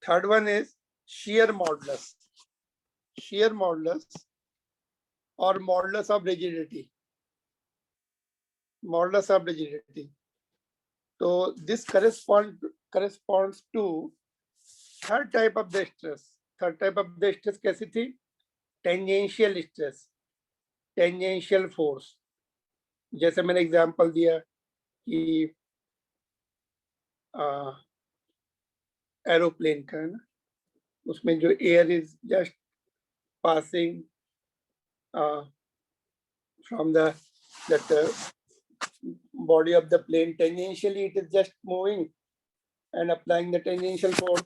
Third one is shear modulus. Shear modulus or modulus of rigidity. Modulus of rigidity. So this corresponds to third type of the stress. Third type of the stress कैसी थी? Tangential stress, tangential force. जैसे मैंने example दिया कि aeroplane का है ना, उसमें जो air is just passing from that body of the plane tangentially, it is just moving and applying the tangential force.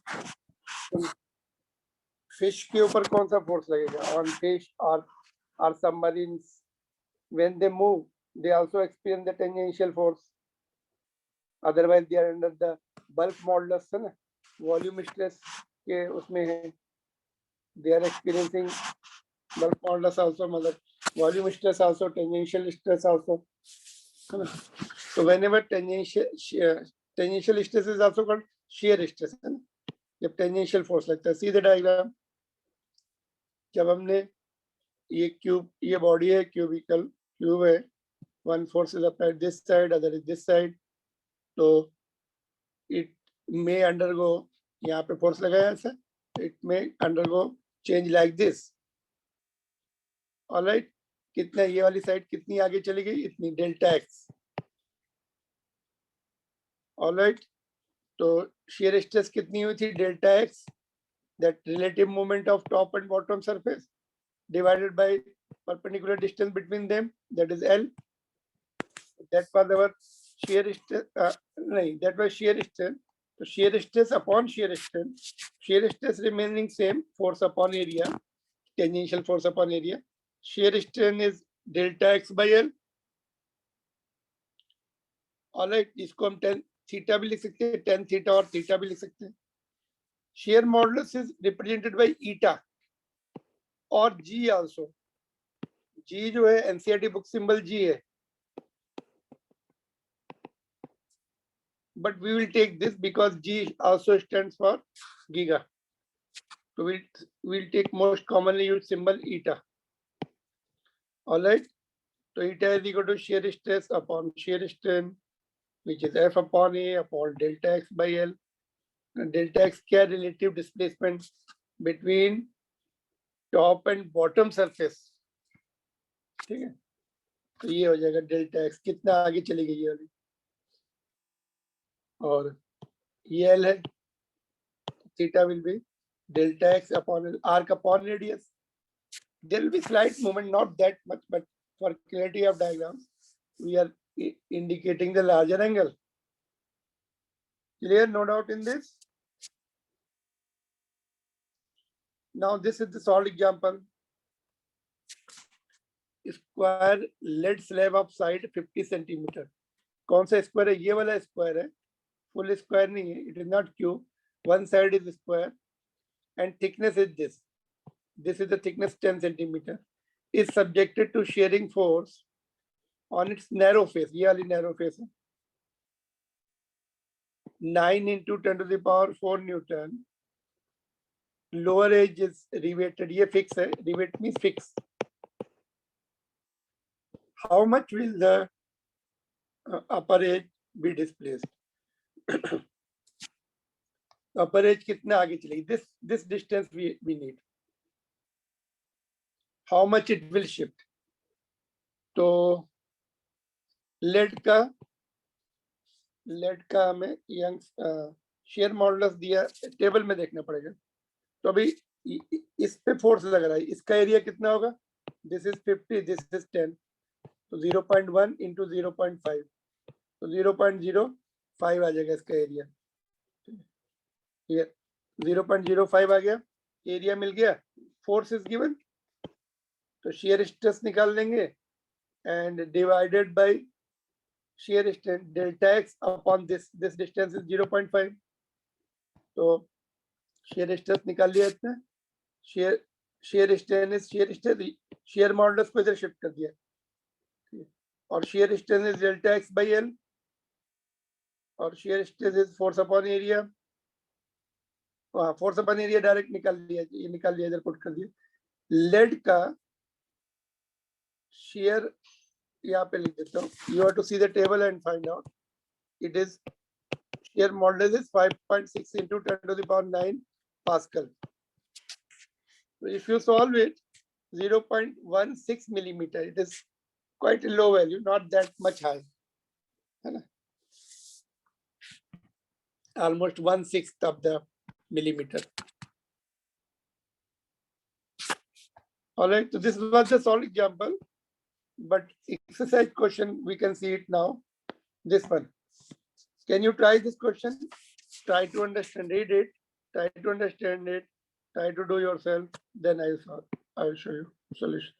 Fish के ऊपर कौन सा force लगेगा? On fish or submarines, when they move, they also experience the tangential force. Otherwise, they are under the bulk modulus, है ना? Volume stress के उसमें है. They are experiencing bulk modulus also, मतलब volume stress also, tangential stress also. So whenever tangential stress is also called shear stress, है ना? जब tangential force लगता है. See the diagram. जब हमने ये क्यूब, ये बॉडी है, क्यूबिकल क्यूब है, one force is applied this side, other is this side, तो it may undergo, यहाँ पे force लगाया ऐसा, it may undergo change like this. All right, कितना ये वाली साइड कितनी आगे चली गई? इतनी, डेल्टा एक्स. All right, तो shear stress कितनी हुई थी? Delta x, that relative moment of top and bottom surface divided by perpendicular distance between them, that is L. That was our shear stress. That was shear stress. So shear stress upon shear stress remaining same, force upon area, tangential force upon area. Shear strain is delta x by L. All right, इसको हम tan theta भी लिख सकते हैं, tan theta और theta भी लिख सकते हैं. Shear modulus is represented by eta और G also. G जो है NCERT book symbol G है. But we will take this because G also stands for giga. So we'll take most commonly used symbol eta. All right. So eta is equal to shear stress upon shear strain, which is F upon A upon delta x by L. And delta x क्या relative displacement between top and bottom surface. ठीक है. तो ये हो जाएगा delta x, कितना आगे चली गई है वाली, और ये एल है. Theta will be delta x upon arc upon radius. There will be slight movement, not that much, but for clarity of diagrams, we are indicating the larger angle. Clear? No doubt in this. Now this is the solid example. Square lead slab of side 50 centimeter. कौन सा square है? ये वाला square है, full square नहीं है. It is not cube. One side is square and thickness is this. This is the thickness 10 centimeter. Is subjected to shearing force on its narrow face. ये वाली narrow face है. 9 into 10 to the power 4 Newton. Lower edge is riveted. ये fix है. Rivet means fix. How much will the upper edge be displaced? Upper edge कितना आगे चलेगी? This distance we need. How much it will shift? तो lead का हमें young share modulus दिया, table में देखना पड़ेगा. तो अभी इस पे फोर्स लग रहा है, इसका एरिया कितना होगा? दिस इज 50, दिस इज 10, तो 0.1 into 0.5, तो 0.05 आ जाएगा इसका एरिया. ये 0.05 आ गया, एरिया मिल गया, फोर्स इज गिवन, तो शेयर स्ट्रेस निकाल लेंगे and divided by shear strain delta x upon this distance is 0.5. तो shear stress निकाल लिया इतना. shear strain is shear modulus को इधर शिफ्ट कर दिया, और shear strain is delta x by L, और shear stress is force upon area, force upon area direct निकाल लिया, ये निकाल लिया, इधर पुट कर दिया। लेड का शेयर यहाँ पे लिख देता हूँ, you have to see the table and find out. It is shear modulus is 5.6 into 10 to the power 9 Pascal. So if you solve it, 0.16 millimeter, it is quite a low value, not that much high, almost 1/6 of the millimeter. All right, so this was a solid example, but exercise question, we can see it now. This one, can you try this question? Try to understand, read it, try to understand it, try to do yourself, then I will show you solution.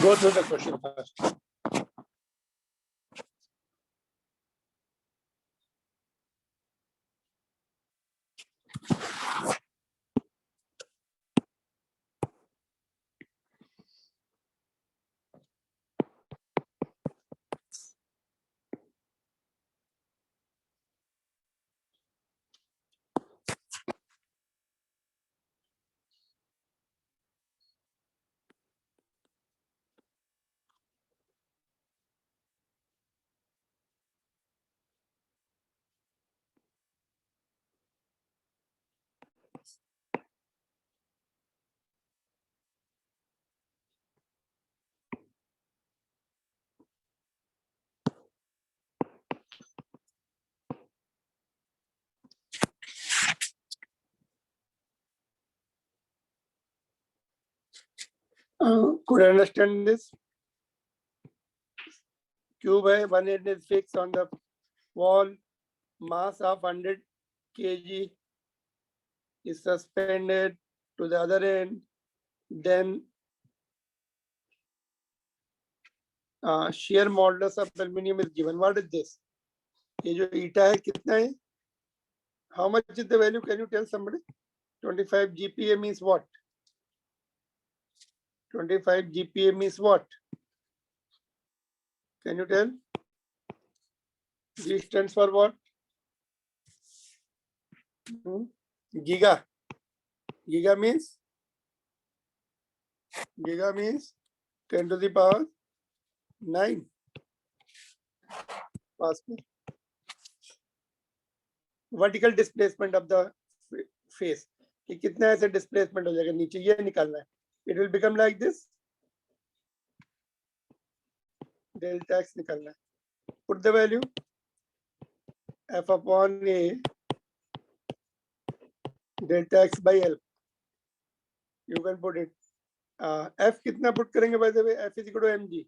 Go through the question first. Could I understand this? Cube है, one end is fixed on the wall, mass of 100 kg is suspended to the other end, then shear modulus of aluminum is given. What is this? ये जो ईटा है कितना है? How much is the value? Can you tell somebody? 25 GPa means what? 25 GPa means what? Can you tell? G stands for what? Giga. Giga means 10 to the power 9 Pascal. Vertical displacement of the face. कि कितना ऐसे displacement हो जाएगा नीचे, ये निकालना है. It will become like this. Delta x निकालना है. Put the value f upon a delta x by L. You can put it. F कितना पुट करेंगे by the way? F is equal to mg.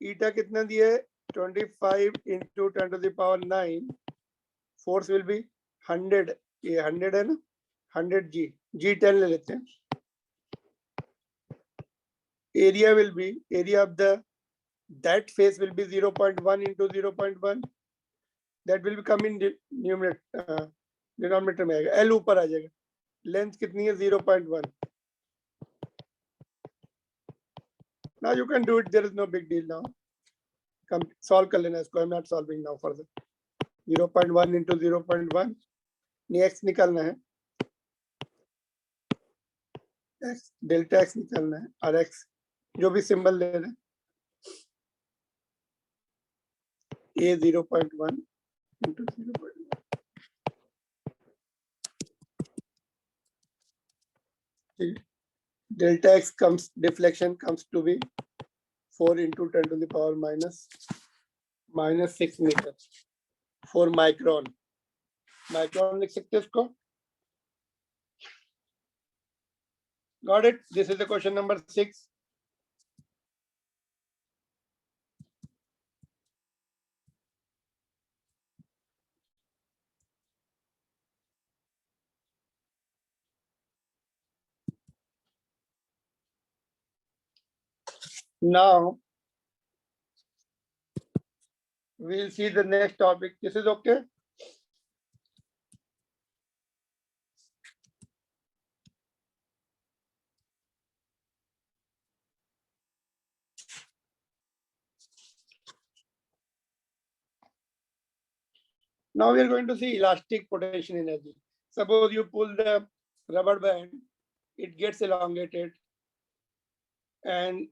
Eta कितना दिया है? 25 into 10 to the power 9. Force will be 100. ये 100 है ना? 100 G. G10 ले लेते हैं. Area will be, area of the that face will be 0.1 into 0.1. That will become in numerator, denominator में आएगा. L ऊपर आ जाएगा. Length कितनी है? 0.1. Now you can do it. There is no big deal now. Come solve कर लेना इसको. I'm not solving now further. 0.1 into 0.1. X निकालना है. X delta x निकालना है और x जो भी सिंबल ले रहे हैं. A 0.1 into 0.1. Delta x comes, deflection comes to be 4 into 10 to the power minus 6 meter. 4 micron. Micron लिख सकते हैं इसको. Got it? This is the question number 6. Now we'll see the next topic. This is okay? Now we are going to see elastic potential energy. suppose you pull the rubber band, it gets elongated, and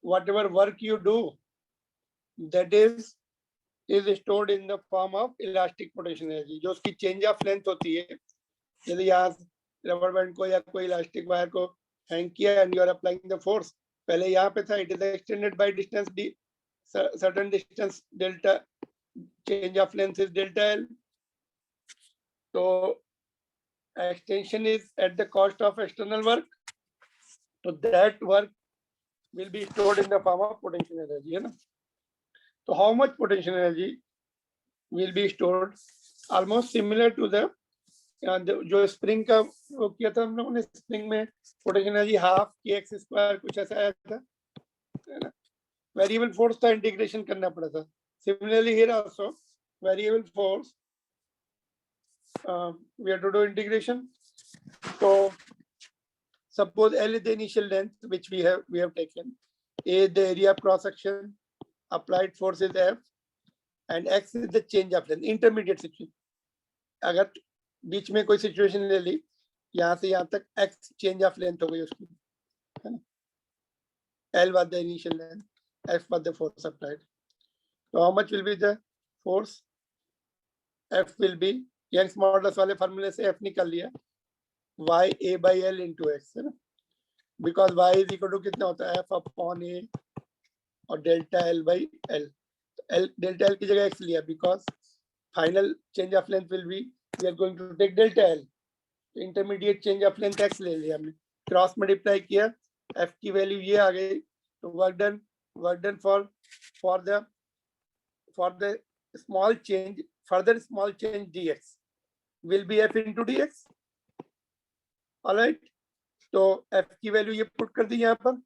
whatever work you do, that is stored in the form of elastic potential energy. जो उसकी change of length होती है, यदि यहाँ rubber band को या कोई elastic wire को हैंग किया and you are applying the force, पहले यहाँ पे था, it is extended by distance d, certain distance delta, change of length is delta L. So extension is at the cost of external work. So that work will be stored in the form of potential energy, है ना? So how much potential energy will be stored? Almost similar to the जो spring का वो किया था हम लोगों ने, स्प्रिंग में पोटेंशियल एनर्जी हाफ के एक्स स्क्वायर कुछ ऐसा आया था, है ना? वेरिएबल फोर्स का इंटीग्रेशन करना पड़ा था. Similarly here also variable force we have to do integration. So suppose L is the initial length which we have taken, A the area of cross section, applied force is F, and X is the change of length, intermediate situation. अगर बीच में कोई situation ले ली, यहाँ से यहाँ तक X change of length हो गई उसकी, है ना? L was the initial length, F was the force applied. So how much will be the force? F will be, Young's modulus वाले फार्मूले से F निकल लिया, y a by L into x, है ना? Because y is equal to कितना होता है, F upon A और delta L by L. L delta L की जगह x लिया because final change of length will be, we are going to take delta L. Intermediate change of length x ले लिया हमने, क्रॉस मल्टीप्लाई किया, F की value ये आ गई, तो work done for the small change, further small change dx will be F into dx. All right, तो F की वैल्यू ये पुट कर दी यहाँ पर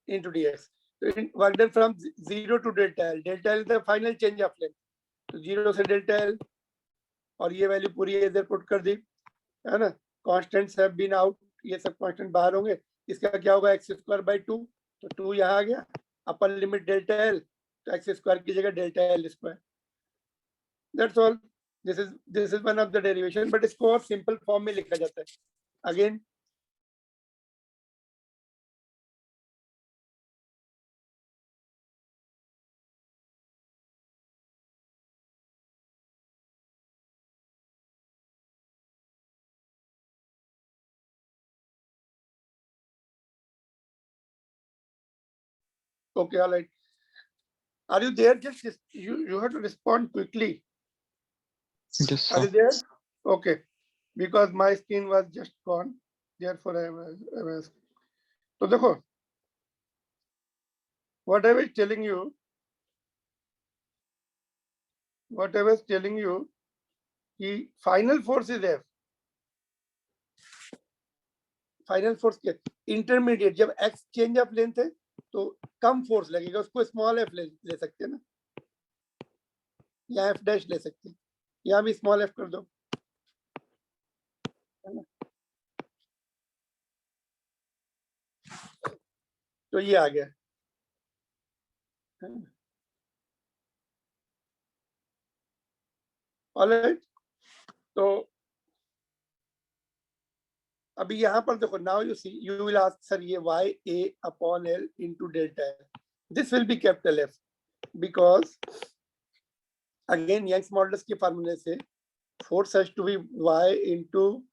into dx. So work done from 0 to delta L. Delta L is the final change of length. तो 0 से delta L और ये वैल्यू पूरी इधर पुट कर दी, है ना? Constants have been out, ये सब कांस्टेंट बाहर होंगे, इसका क्या होगा, x स्क्वायर बाई 2, तो 2 यहाँ आ गया, अपर लिमिट डेल्टा L, तो x स्क्वायर की जगह delta L square. That's all. This is one of the derivation, but इसको और simple form में लिखा जाता है. Again, okay, all right. Are you there? Just you have to respond quickly. Yes, sir. Are you there? Okay, because my screen was just gone, therefore I was. So देखो, what I was telling you, कि final force is F. Final force के intermediate, जब x change of length है तो कम force लगेगा, उसको small f ले सकते हैं ना, या f डैश ले सकते हैं, यहाँ भी स्मॉल f कर दो, है ना? तो ये आ गया, ऑलराइट. तो अभी यहाँ पर देखो, now you see, you will ask sir ये y a upon L into delta L, this will be capital F because again Young's modulus के फार्मूले से force has to be y into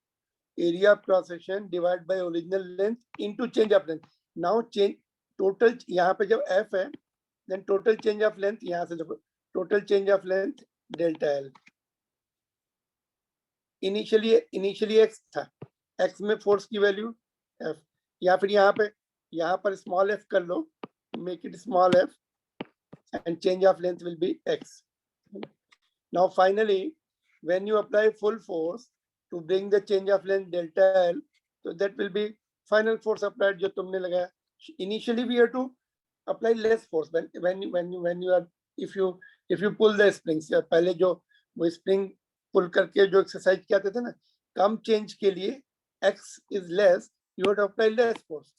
area of cross section divided by original length into change of length. Now change total, यहाँ पे जब F है, then total change of length, यहाँ से देखो total change of length delta L. Initially x था, x में force की वैल्यू F, या फिर यहाँ पर small f कर लो, make it small f, and change of length will be x. Now finally, when you apply full force to bring the change of length delta L, so that will be final force applied जो तुमने लगाया. Initially we have to apply less force when you are, if you pull the springs, या पहले जो वो spring pull करके जो exercise किया थे ना, कम change के लिए x is less, you have to apply less force.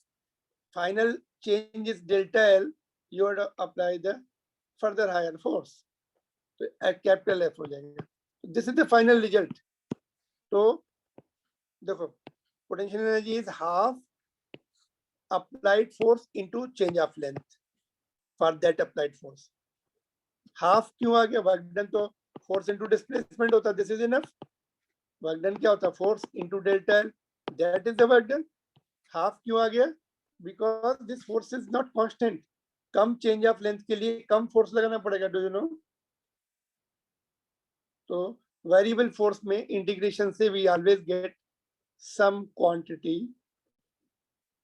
Final change is delta L, you have to apply the further higher force. तो कैपिटल एफ हो जाएगा. This is the final result. तो देखो, potential energy is half applied force into change of length for that applied force. Half क्यों आ गया? Work done तो force into displacement होता है. This is enough. Work done क्या होता है? Force into delta L, that is the work done. Half क्यों आ गया? Because this force is not constant. कम चेंज ऑफ लेंथ के लिए कम फोर्स लगाना पड़ेगा. Do you know? तो वेरिएबल फोर्स में इंटीग्रेशन से we always get some quantity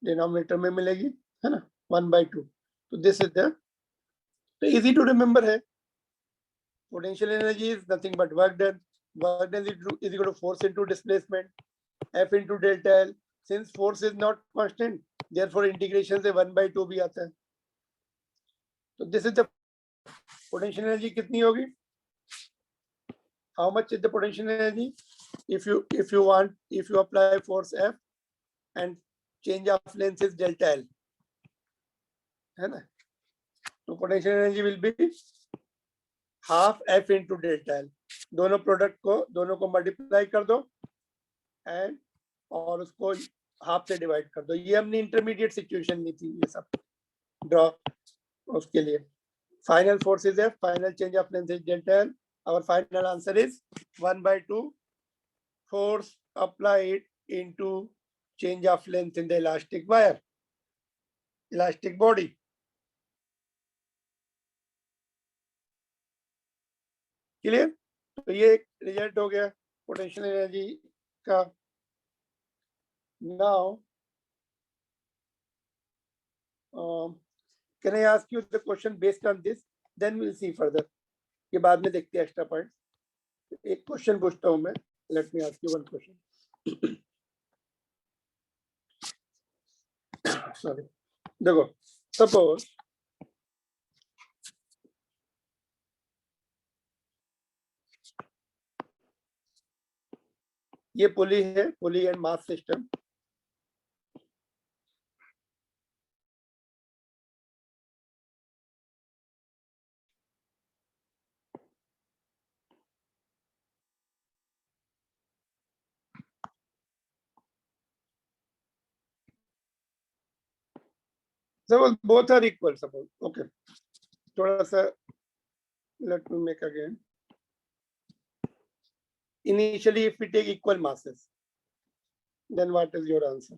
denominator में मिलेगी, है ना, 1/2. तो दिस इज द, तो इजी टू रिमेंबर है. Potential energy is nothing but work done. Work done is equal to force into displacement, F into delta L. Since force is not constant, therefore integration से 1/2 भी आता है. So this is the potential energy. कितनी होगी? How much is the potential energy? If you apply force F and change of length is delta L, है ना? तो potential energy will be half F into delta L. दोनों product को, दोनों को multiply कर दो एंड और उसको हाफ से डिवाइड कर दो. ये हमने इंटरमीडिएट सिचुएशन ली थी, ये सब ड्रॉ उसके लिए. Final force is F, final change of length is delta L. Our final answer is 1/2 force applied into change of length in the elastic wire, elastic body. Clear? तो ये एक result हो गया पोटेंशियल एनर्जी का. Now can I ask you the question based on this, then will see further. ये बाद में देखते हैं एक्स्ट्रा पॉइंट. एक क्वेश्चन पूछता हूं मैं. Let me ask you one question. Sorry, देखो, सपोज ये पुली है, pulley and mass system. Suppose both are equal. Suppose, okay, थोड़ा सा let me make again. Initially, if we take equal masses, then what is your answer?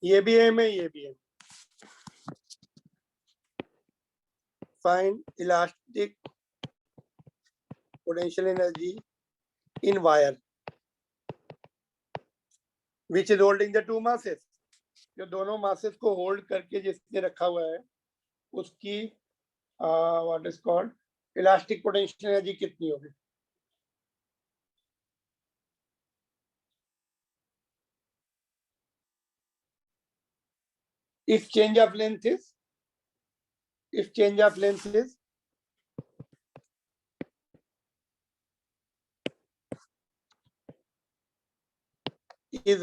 ये भी है, मैं ये भी है. Find elastic potential energy in wire which is holding the two masses. जो दोनों masses को hold करके जिसने रखा हुआ है उसकी what is called elastic potential energy कितनी होगी? If change of length is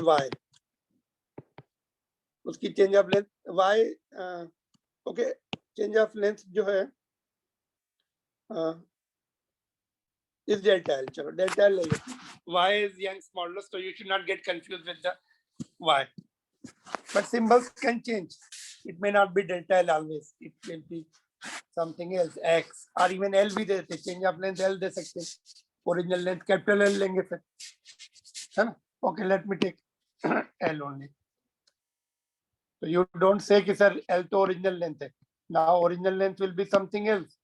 y, उसकी change of length y, okay, change of length जो है इज डेल्टा एल. चलो डेल्टा एल ले लो. y is Young's modulus, so you should not get confused with the y. But symbols can change. It may not be delta L always. It will be something else, x or even L भी दे सकते. Change of length L दे सकते. Original length capital L लेंगे फिर, है ना? Okay, let me take L only. So you don't say कि sir L तो original length है. Now original length will be something else,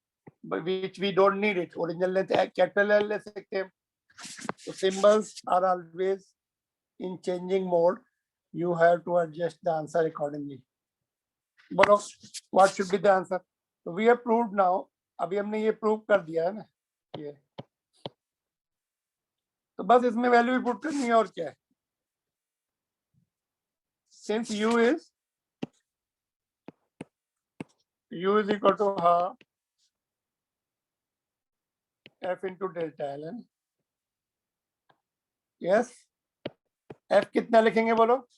but which we don't need it. Original length capital L ले सकते हैं. So symbols are always in changing mode. You have to adjust the answer accordingly. बोलो, what should be the answer? So we have proved now. अभी हमने ये prove कर दिया है ना ये. तो बस इसमें वैल्यू भी पुट करनी है और क्या है. Since u is equal to half f into delta L, yes, F कितना लिखेंगे बोलो?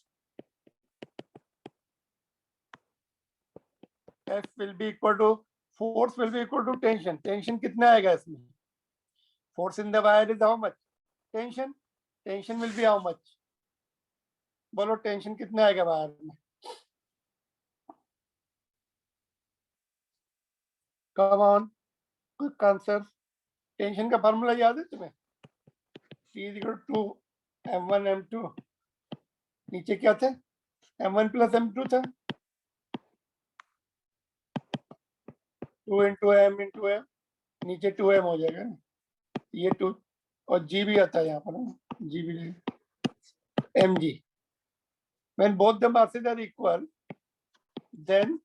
F will be equal to, force will be equal to tension. Tension कितना आएगा इसमें? Force in the wire is how much? Tension. Tension will be how much? बोलो tension कितना आएगा wire में? Come on, quick answer. Tension का formula याद है तुम्हें? T is equal to M1 M2. नीचे क्या थे? M1 plus M2 था. 2 into M into M. नीचे 2M हो जाएगा ना. ये 2 और G भी आता है यहाँ पर. G भी mg. When both the masses are equal, then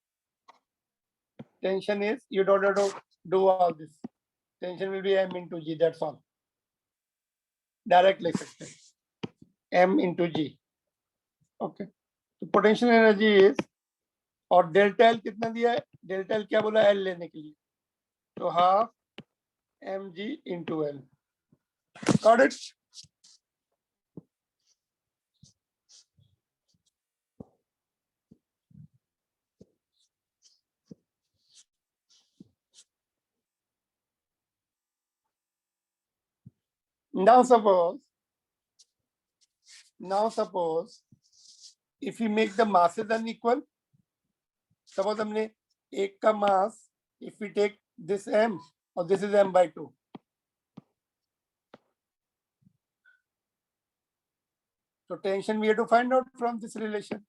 tension is, you don't have to do all this. Tension will be m into g, that's all. Direct लिख सकते हैं m into g. Okay. तो potential energy is, और delta L कितना दिया है? Delta L क्या बोला? एल लेने के लिए, तो half mg into l. Got it? Now suppose if we make the masses unequal, suppose हमने एक का mass, if we take this m or this is m by 2, so tension we have to find out from this relation,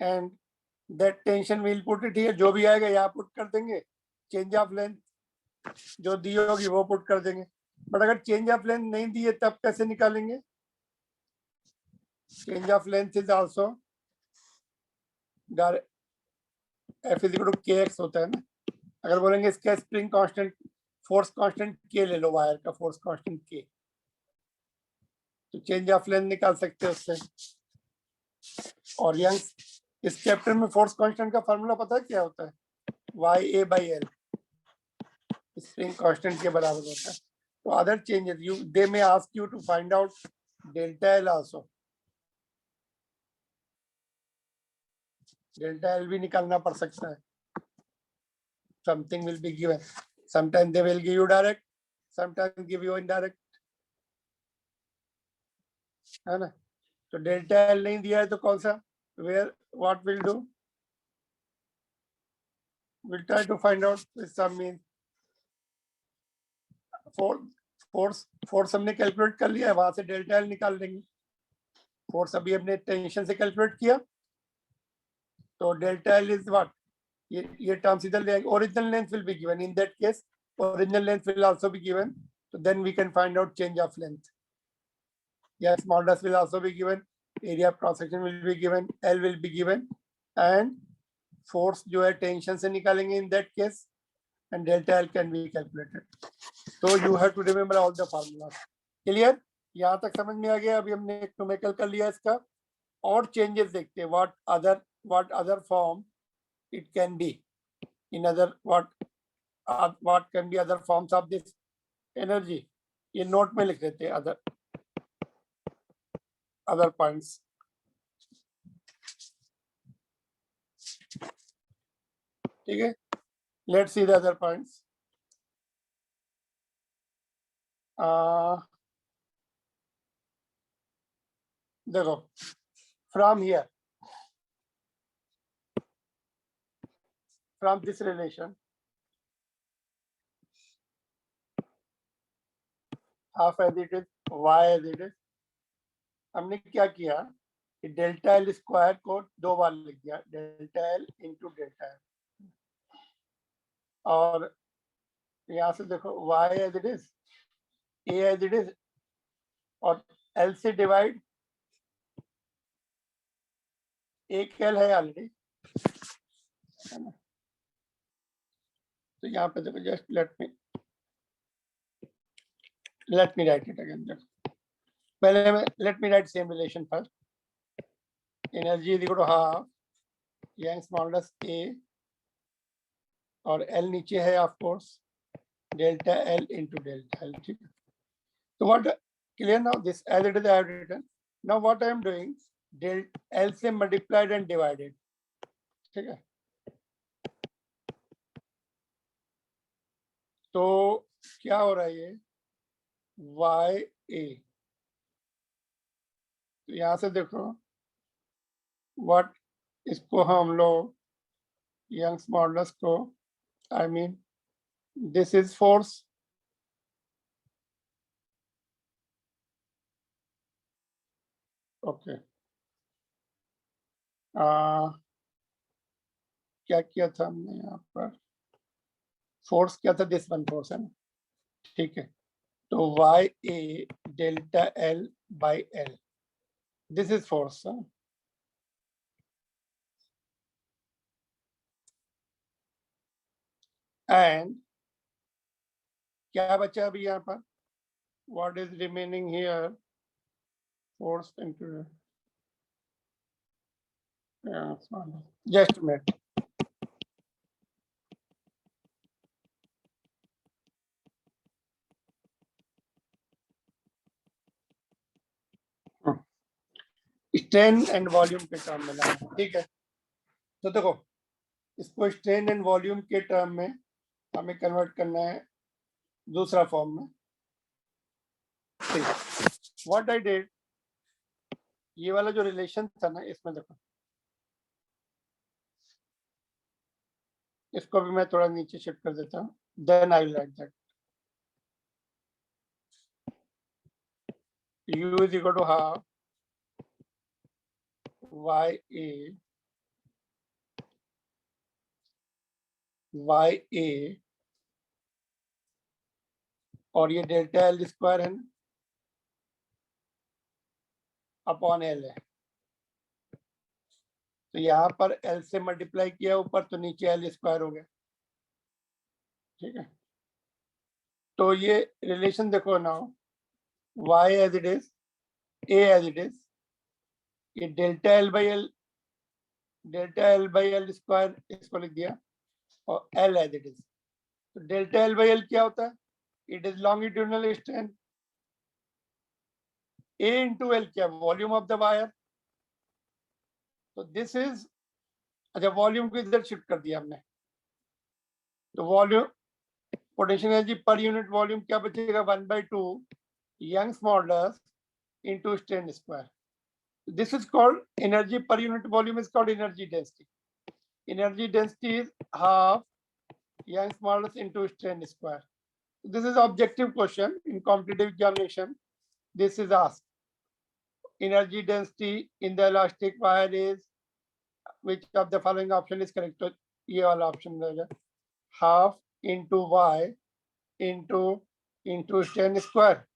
and that tension we'll put it here. जो भी आएगा यहाँ put कर देंगे, change of length जो दी होगी वो put कर देंगे. बट अगर change of length नहीं दी है तब कैसे निकालेंगे? Change of length is also F is equal to kx होता है ना. अगर बोलेंगे इसका spring constant, force constant k ले लो, वायर का फोर्स कांस्टेंट k, तो चेंज ऑफ लेंथ निकाल सकते हो उससे. और यंग इस चैप्टर में फोर्स कांस्टेंट का फार्मूला पता है क्या होता है? YA by L, spring constant के बराबर होता है. तो other changes you, they may ask you to find out delta L also. Delta L भी निकालना पड़ सकता है. Something will be given. Sometimes they will give you direct, sometimes give you indirect, है ना. तो डेल्टा एल नहीं दिया है तो कौन सा, where, what will do, we'll try to find out with some means. Force हमने कैलकुलेट कर लिया है, वहां से डेल्टा एल निकाल देंगे. फोर्स अभी हमने टेंशन से कैलकुलेट किया, तो डेल्टा एल इज व्हाट, ये टर्म्स इधर ले आएंगे. Original length will be given. In that case original length will also be given, so then we can find out change of length. Yes, modulus will also be given, area of cross section will be given, L will be given, and force जो है tension से निकालेंगे in that case, and delta L can be calculated. So you have to remember all the formulas. Clear? यहाँ तक समझ में आ गया. अभी हमने न्यूमेरिकल कर लिया इसका, और चेंजेस देखते हैं. what other form it can be, in other what can be other forms of this energy. ये नोट में लिख देते हैं other points. ठीक है, let's see the other points. देखो, from here, from this relation, half as it is, y as it is, हमने क्या किया कि डेल्टा एल स्क्वायर को 2 बार लिख दिया, delta L into delta L. और यहाँ से देखो y as it is, a as it is, और l से डिवाइड, एक l है ऑलरेडी, है ना. तो यहाँ पे देखो, just let me write it again. पहले मैं let me write same relation first. Energy is equal to half Young's modulus A, और L नीचे है of course delta L into delta L. ठीक है. So what, clear now? This as it is I have written. Now what I am doing, del L से multiplied and divided, ठीक है? तो क्या हो रहा है ये YA, तो यहां से देखो व्हाट, इसको हम लोग यंग्स मॉडुलस को, I mean this is force, okay. क्या किया था हमने यहाँ पर, फोर्स क्या था, दिस वन फोर्स है ना, ठीक है। तो YA delta L by L, this is force. And क्या बचा अभी यहाँ पर, what is remaining here, force into, just minute, strain and volume के टर्म में लाना, ठीक है। तो देखो इसको स्ट्रेन एंड वॉल्यूम के टर्म में हमें कन्वर्ट करना है दूसरा फॉर्म में। व्हाट आई डिड, ये वाला जो रिलेशन था ना, इसमें देखो, इसको भी मैं थोड़ा नीचे शिफ्ट कर देता हूँ, then I like that U is equal to half YA और ये डेल्टा L स्क्वायर है अपॉन L है, तो यहाँ पर L से मल्टीप्लाई किया ऊपर, तो नीचे L स्क्वायर हो गया, ठीक है। तो ये रिलेशन देखो now, Y as it is, A as it is, ये delta L by L square इसको लिख दिया, और L एज इट इज। तो डेल्टा L बाई L क्या होता है, it is longitudinal strain, A into L क्या, वॉल्यूम ऑफ द वायर। तो दिस इज, अच्छा वॉल्यूम को इधर शिफ्ट कर दिया हमने, तो वॉल्यूम, पोटेंशियल एनर्जी पर यूनिट वॉल्यूम क्या बचेगा, 1/2 Young's modulus into strain square. This is called energy per unit volume is called energy density. Energy density is half Young's modulus into strain square. This is objective question in competitive examination. This is asked. Energy density in the elastic wire is, which of the following option is correct? तो ये वाला option रहेगा, half into Y into strain square.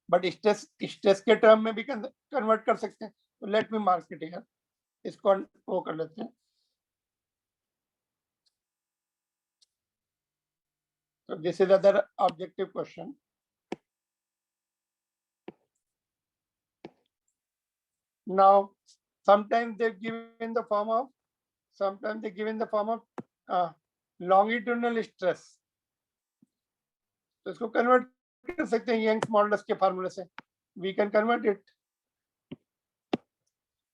But stress के term में भी convert कर सकते हैं, तो let me mark it here, इसको वो कर लेते हैं। So this is other objective question. Now sometimes they give in the form of, longitudinal stress, तो इसको कन्वर्ट कर सकते हैं यंग्स मॉडुलस के फार्मूले से, we can convert it,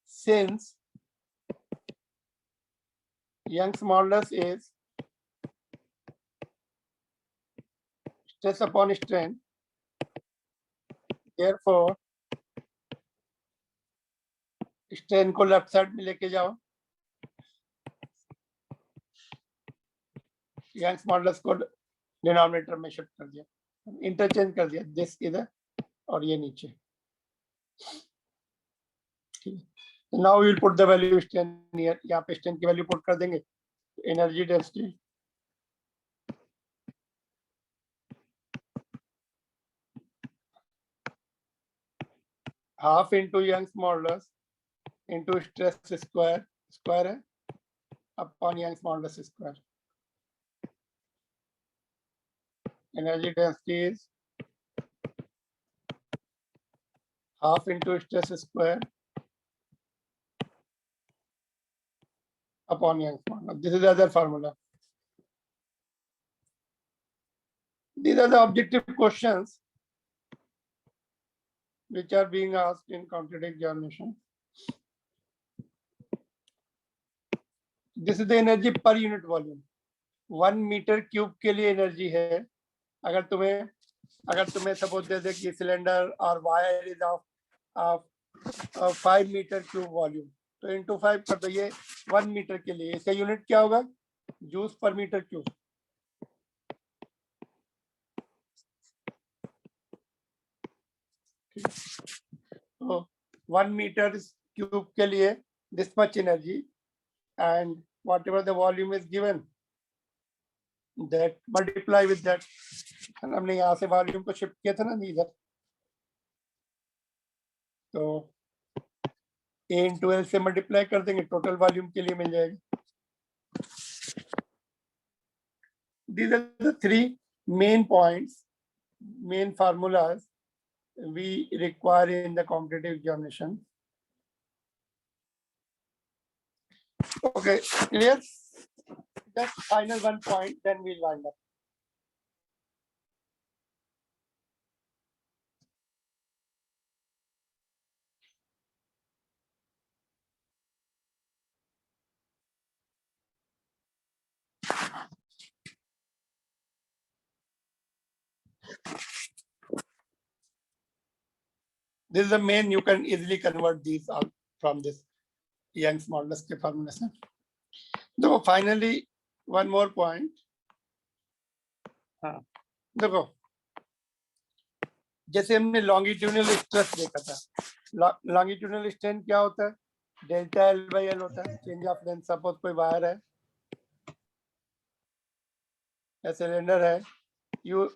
since Young's modulus is stress upon strain, therefore strain को left side में लेके जाओ, यंग्स मॉडुलस को डिनोमिनेटर में शिफ्ट कर दिया, इंटरचेंज कर दिया, दिस इधर और ये नीचे, now we will put the value strain here, यहाँ पे स्ट्रेन की वैल्यू पुट कर देंगे, energy density half into Young's modulus into stress square है upon Young's modulus square, energy density is half into stress square upon Young's modulus. This is the other formula. These are the objective questions which are being asked in competitive examination. This is the energy per unit volume. 1 metre cube के लिए energy है. अगर तुम्हें suppose they दे कि cylinder और wire is of 5 metre cube volume, तो into 5 कर दो. ये 1 मीटर के लिए, इसका यूनिट क्या होगा? Joules per metre cube. तो 1 मीटर क्यूब के लिए this much energy, and whatever the volume is given, that multiply with that. हमने यहाँ से वॉल्यूम को शिफ्ट किया था ना इधर, तो a into L से मल्टीप्लाई कर देंगे, टोटल वॉल्यूम के लिए मिल जाएगा. These are the 3 main points, main formulas we require in the competitive examination. Okay, clear? Just final one point, then we'll wind up. This is the main, you can easily convert these all from this Young's modulus के formula से. देखो finally one more point. हाँ देखो, जैसे हमने longitudinal stress देखा था. longitudinal strain क्या होता है? डेल्टा L by L होता है. Change of length. सपोज कोई वायर है या सिलेंडर है, यू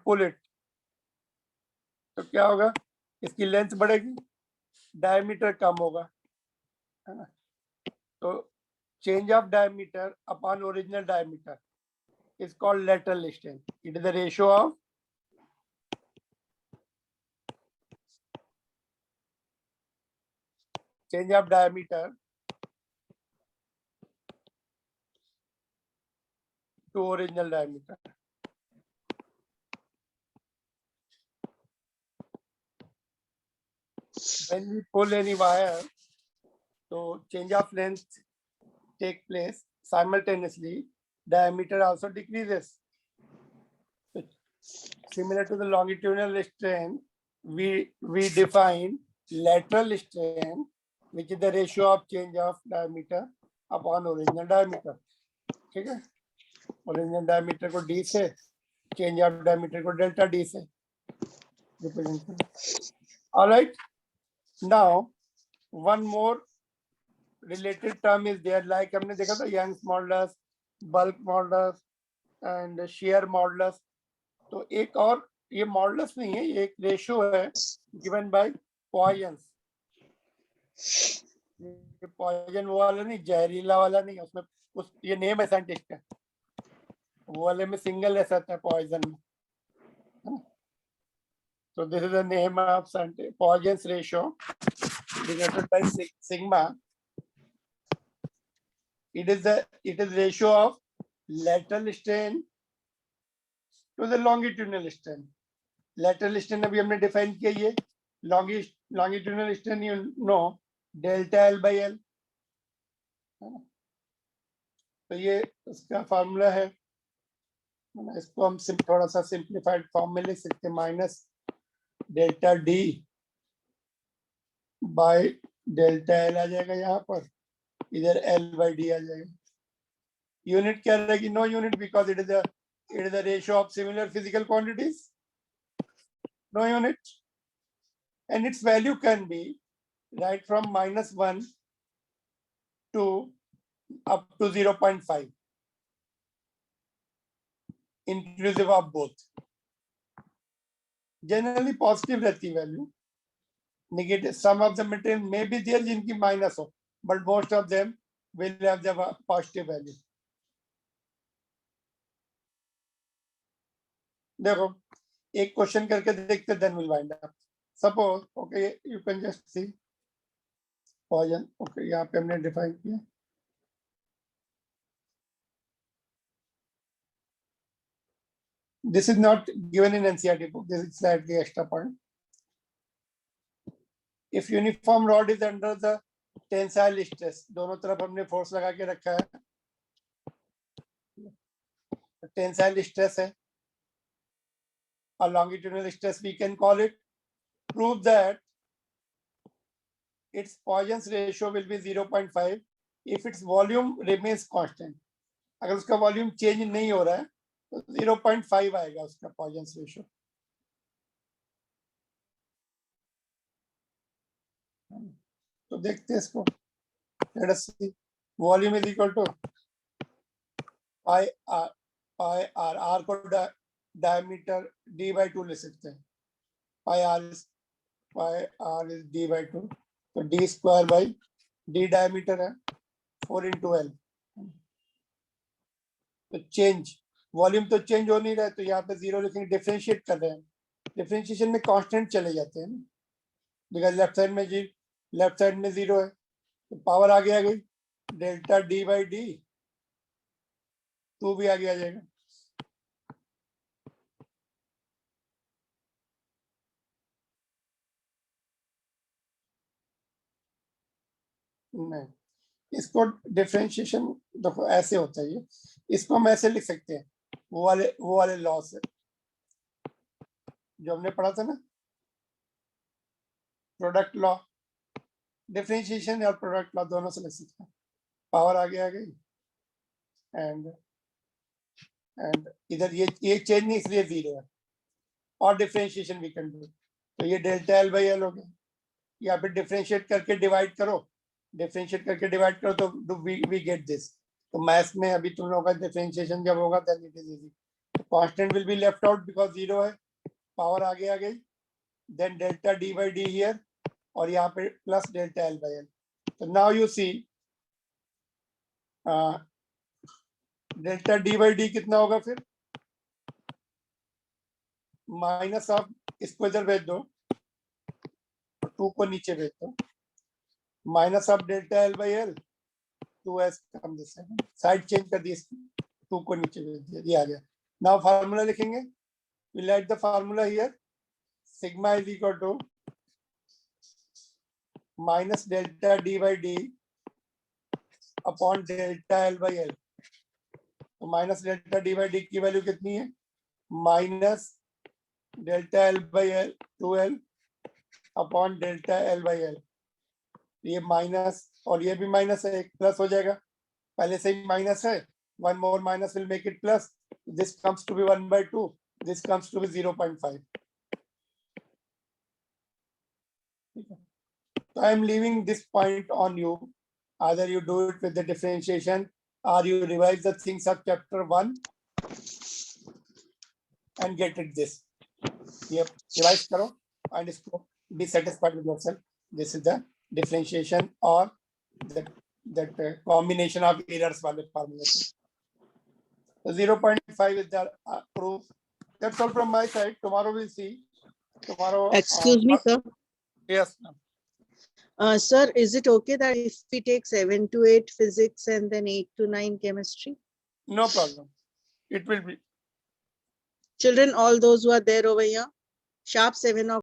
पुल इट, तो क्या होगा? इसकी लेंथ बढ़ेगी, डायमीटर कम होगा, है ना? तो change of diameter upon original diameter is called lateral strain. It is the ratio of change of diameter to original diameter. When we pull any wire, so change of length take place simultaneously, diameter also decreases. Similar to the longitudinal strain, we define lateral strain, which is the ratio of change of diameter upon original diameter. ठीक है? Original diameter को d से, change of diameter को delta d से represent करें. All right. Now one more related term is there, like हमने देखा था Young's modulus, bulk modulus and shear modulus. तो एक और, ये मॉडुलस नहीं है, ये एक रेशियो है गिवन बाय पॉइजन्स. ये पॉइजन वो वाला नहीं, जहरीला वाला नहीं, उसमें उस ये नेम है साइंटिस्ट का, वो वाले में सिंगल एस आता है पॉइजन में. So this is the name of Poisson's ratio denoted by sigma. It is ratio of lateral strain to the longitudinal strain. Lateral strain अभी हमने define किया, ये longitudinal strain you know delta L by L. तो ये उसका formula है, इसको हम थोड़ा सा सिंप्लीफाइड फॉर्म में लिख सकते हैं, minus delta D by delta L आ जाएगा यहाँ पर, इधर एल बाई डी आ जाएगा. यूनिट क्या रहेगी? No unit, because it is the ratio of similar physical quantities. No unit, and its value can be right from -1 to up to 0.5 inclusive of both. Generally positive रहती value. Negative, some of the material may be there जिनकी minus हो, but most of them will have the positive value. देखो एक question करके देखते, then we'll wind up. Suppose, okay, you can just see Poisson. Okay, यहाँ पे हमने define किया. This is not given in NCERT book. This is slightly extra point. if uniform rod is under the tensile stress, दोनों तरफ हमने force लगा के रखा है, टेंसाइल स्ट्रेस है और longitudinal stress we can call it. Prove that its Poisson's ratio will be 0.5 if its volume remains constant. अगर उसका वॉल्यूम चेंज नहीं हो रहा है तो 0.5 आएगा उसका Poisson's ratio. तो देखते हैं इसको. Let us see. Volume is equal to pi r. R को diameter d by 2 ले सकते हैं. pi r is d by 2. तो d square by d diameter है 4 into L. तो चेंज वॉल्यूम तो चेंज हो नहीं रहा है, तो यहाँ पे 0 लिखेंगे. डिफरेंशिएट कर रहे हैं, डिफरेंशिएशन में कांस्टेंट चले जाते हैं ना, बिकॉज लेफ्ट साइड में 0 है, तो पावर आगे आ गई डेल्टा d by d 2 भी आगे आ जाएगा. नहीं, इसको डिफरेंशिएशन देखो ऐसे होता है. ये इसको हम ऐसे लिख सकते हैं, वो वाले लॉ से जो हमने पढ़ा था ना, प्रोडक्ट लॉ. डिफरेंशिएशन और प्रोडक्ट लॉ दोनों से लिख सकते हैं. पावर आगे आ गई एंड इधर ये चेंज नहीं, इसलिए 0 है. और डिफरेंशिएशन वी कैन डू. तो ये डेल्टा L by L हो गया. या फिर डिफरेंशिएट करके डिवाइड करो, तो वी गेट दिस. तो मैथ्स में अभी तुम लोगों का डिफरेंशिएशन जब होगा then it is easy. Constant will be left out because 0 है, पावर आगे आ गई, then delta d by d here और यहाँ पे plus delta L by L. तो now you see delta d by d कितना होगा फिर, माइनस ऑफ, इसको इधर भेज दो, 2 को नीचे भेज दो, minus of delta L by L 2s come this side change कर दी, 2 को नीचे भेज दिया, ये आ गया. नाउ फार्मूला लिखेंगे. We write the formula here. Sigma is equal to minus delta d by d upon delta L by L. तो minus delta d by d की वैल्यू कितनी है, minus delta L by L 2L upon delta L by L. ये minus और ये भी minus है, एक प्लस हो जाएगा, पहले से ही माइनस है. One more minus will make it plus. This comes to be 1/2, this comes to be 0.5. So I am leaving this point on you. Either you do it with the differentiation or you revise the things of chapter 1 and get it this. Yep, revise karo and be satisfied with yourself. This is the differentiation or that combination of errors wale formulation. So 0.5 is the proof. That's all from my side. Tomorrow we'll see. Tomorrow. Excuse me, sir. Yes, ma'am. Sir, is it okay that if we take 7 to 8 physics and then 8 to 9 chemistry? No problem. It will be. Children, all those who are there over here, sharp 7 o'clock.